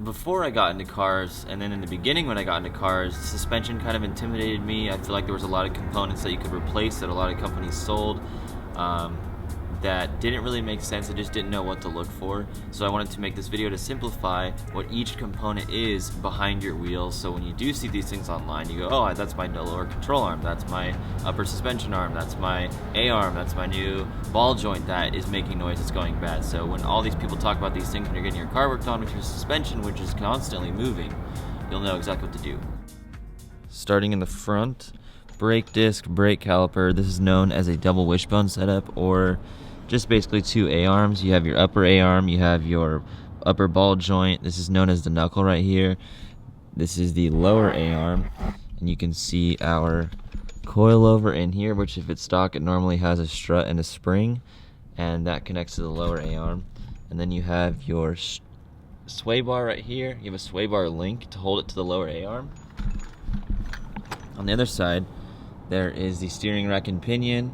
before I got into cars, and then in the beginning when I got into cars, suspension kind of intimidated me. I feel like there was a lot of components that you could replace that a lot of companies sold that didn't really make sense. I just didn't know what to look for. So I wanted to make this video to simplify what each component is behind your wheels. So when you do see these things online, you go, oh, that's my lower control arm, that's my upper suspension arm, that's my A-arm, that's my new ball joint that is making noise, it's going bad. So when all these people talk about these things when you're getting your car worked on with your suspension, which is constantly moving, you'll know exactly what to do. Starting in the front, brake disc, brake caliper. This is known as a double wishbone setup, or just basically two A-arms. You have your upper A-arm, you have your upper ball joint. This is known as the knuckle right here. This is the lower A-arm, and you can see our coilover in here, which if it's stock, it normally has a strut and a spring, and that connects to the lower A-arm. And then you have your sway bar right here. You have a sway bar link to hold it to the lower A-arm. On the other side, there is the steering rack and pinion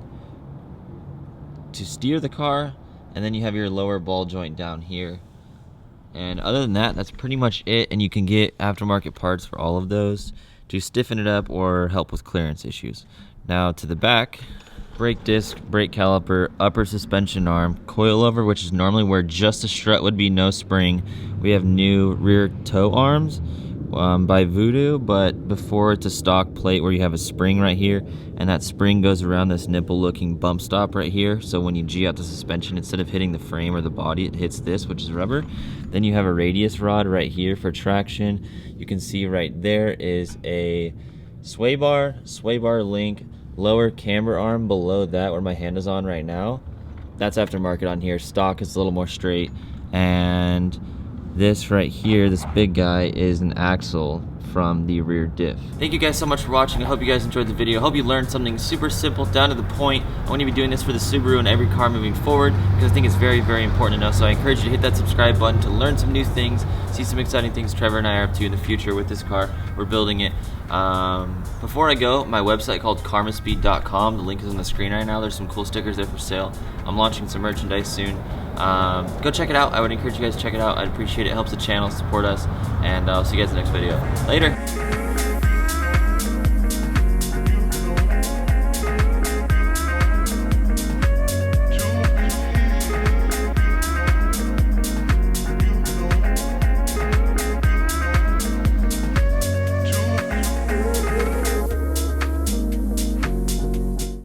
to steer the car, and then you have your lower ball joint down here. And other than that, that's pretty much it, and you can get aftermarket parts for all of those to stiffen it up or help with clearance issues. Now to the back, brake disc, brake caliper, upper suspension arm, coilover, which is normally where just a strut would be, no spring. We have new rear toe arms by Voodoo, but before it's a stock plate where you have a spring right here, and that spring goes around this nipple looking bump stop right here. So when you G out the suspension, instead of hitting the frame or the body, it hits this, which is rubber. Then you have a radius rod right here for traction. You can see right there is a sway bar link, lower camber arm below that where my hand is on right now. That's aftermarket on here. Stock is a little more straight. And this right here, this big guy, is an axle from the rear diff. Thank you guys so much for watching. I hope you guys enjoyed the video. I hope you learned something super simple, down to the point. I'm going to be doing this for the Subaru and every car moving forward because I think it's very, very important to know. So I encourage you to hit that subscribe button to learn some new things, see some exciting things Trevor and I are up to in the future with this car. We're building it. Before I go, my website called karmaspeed.com, the link is on the screen right now. There's some cool stickers there for sale. I'm launching some merchandise soon. Go check it out. I would encourage you guys to check it out. I'd appreciate it. It helps the channel support us, and I'll see you guys in the next video. Later.